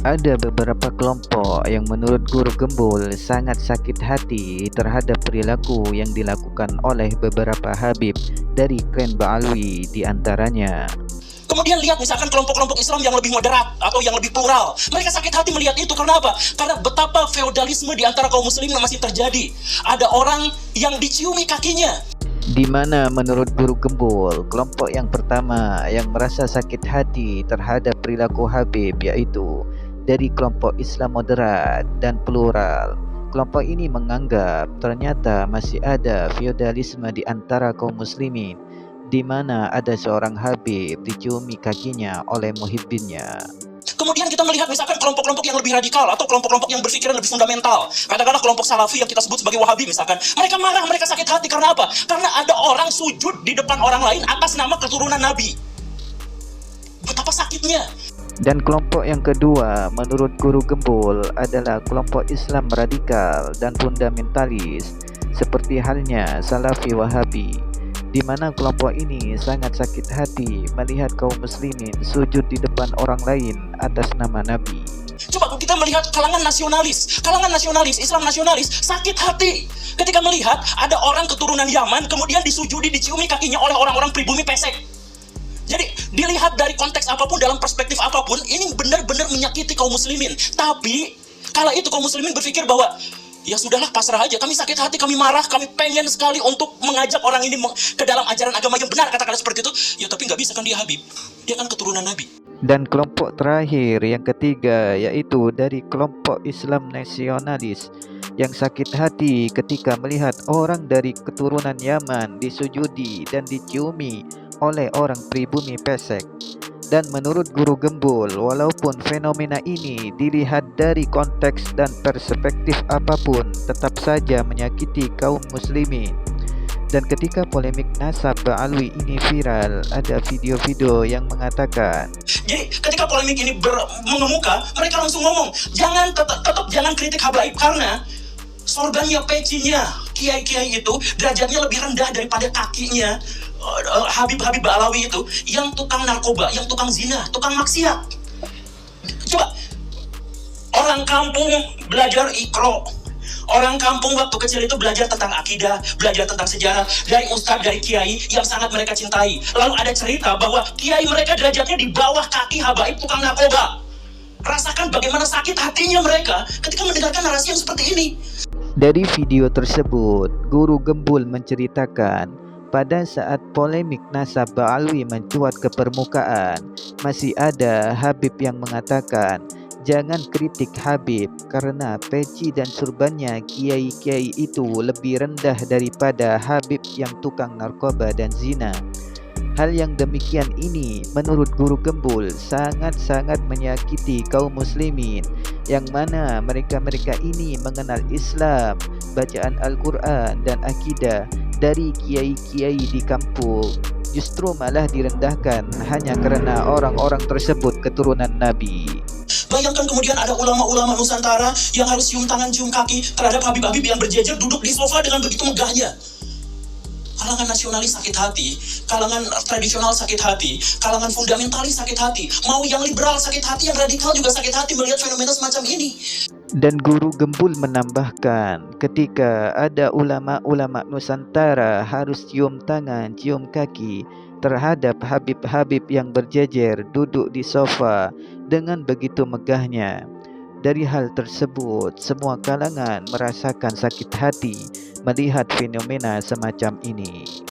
Ada beberapa kelompok yang menurut Guru Gembul sangat sakit hati terhadap perilaku yang dilakukan oleh beberapa Habib dari klan Ba'alwi di antaranya. Kemudian lihat misalkan kelompok-kelompok Islam yang lebih moderat atau yang lebih plural. Mereka sakit hati melihat itu. Karena apa? Karena betapa feodalisme di antara kaum muslimin masih terjadi. Ada orang yang diciumi kakinya. Di mana menurut Guru Gembul, kelompok yang pertama yang merasa sakit hati terhadap perilaku Habib yaitu dari kelompok Islam moderat dan plural. Kelompok ini menganggap ternyata masih ada feodalisme di antara kaum muslimin, di mana ada seorang Habib diciumi kakinya oleh muhibbinnya. Kemudian kita melihat misalkan kelompok-kelompok yang lebih radikal atau kelompok-kelompok yang berpikiran lebih fundamental. Katakanlah kelompok Salafi yang kita sebut sebagai Wahabi misalkan. Mereka marah, mereka sakit hati karena apa? Karena ada orang sujud di depan orang lain atas nama keturunan Nabi. Betapa sakitnya. Dan kelompok yang kedua menurut Guru Gembul adalah kelompok Islam radikal dan fundamentalis seperti halnya Salafi Wahabi, di mana kelompok ini sangat sakit hati melihat kaum muslimin sujud di depan orang lain atas nama Nabi. Coba kita melihat kalangan nasionalis, Islam nasionalis sakit hati ketika melihat ada orang keturunan Yaman kemudian disujudi, diciumi kakinya oleh orang-orang pribumi pesek. Jadi dilihat dari konteks apapun, dalam perspektif apapun, ini benar-benar menyakiti kaum muslimin. Tapi kala itu kaum muslimin berpikir bahwa ya sudahlah, pasrah aja. Kami sakit hati, kami marah, kami pengen sekali untuk mengajak orang ini ke dalam ajaran agama yang benar, katakanlah seperti itu. Ya tapi nggak bisa kan, dia Habib, dia kan keturunan Nabi. Dan kelompok terakhir yang ketiga yaitu dari kelompok Islam nasionalis yang sakit hati ketika melihat orang dari keturunan Yaman disujudi dan diciumi oleh orang pribumi pesek. Dan menurut Guru Gembul, walaupun fenomena ini dilihat dari konteks dan perspektif apapun, tetap saja menyakiti kaum muslimin. Dan ketika polemik nasab Ba'alwi ini viral, ada video-video yang mengatakan, jadi ketika polemik ini mengemuka, mereka langsung ngomong, tetap jangan kritik habaib, karena sorbannya, pecinya kiai-kiai itu derajatnya lebih rendah daripada kakinya Habib-Habib Ba'alawi itu, yang tukang narkoba, yang tukang zina, tukang maksiat. Coba, orang kampung belajar Iqra. Orang kampung waktu kecil itu belajar tentang akidah, belajar tentang sejarah dari ustadz, dari kiai yang sangat mereka cintai. Lalu ada cerita bahwa kiai mereka derajatnya di bawah kaki habaib tukang narkoba. Rasakan bagaimana sakit hatinya mereka ketika mendengarkan narasi yang seperti ini. Dari video tersebut, Guru Gembul menceritakan pada saat polemik nasab Ba'alwi mencuat ke permukaan, masih ada Habib yang mengatakan, jangan kritik Habib karena peci dan surbannya kiai-kiai itu lebih rendah daripada Habib yang tukang narkoba dan zina. Hal yang demikian ini menurut Guru Gembul sangat-sangat menyakiti kaum muslimin, yang mana mereka-mereka ini mengenal Islam, bacaan Al-Quran dan akidah dari kiai-kiai di kampung, justru malah direndahkan hanya karena orang-orang tersebut keturunan Nabi. Bayangkan kemudian ada ulama-ulama Nusantara yang harus cium tangan, cium kaki terhadap Habib-Habib yang berjejer duduk di sofa dengan begitu megahnya. Kalangan nasionalis sakit hati, kalangan tradisional sakit hati, kalangan fundamentalis sakit hati, mau yang liberal sakit hati, yang radikal juga sakit hati melihat fenomena semacam ini. Dan Guru Gembul menambahkan, ketika ada ulama-ulama Nusantara harus cium tangan, cium kaki terhadap Habib-Habib yang berjejer duduk di sofa dengan begitu megahnya. Dari hal tersebut, semua kalangan merasakan sakit hati melihat fenomena semacam ini.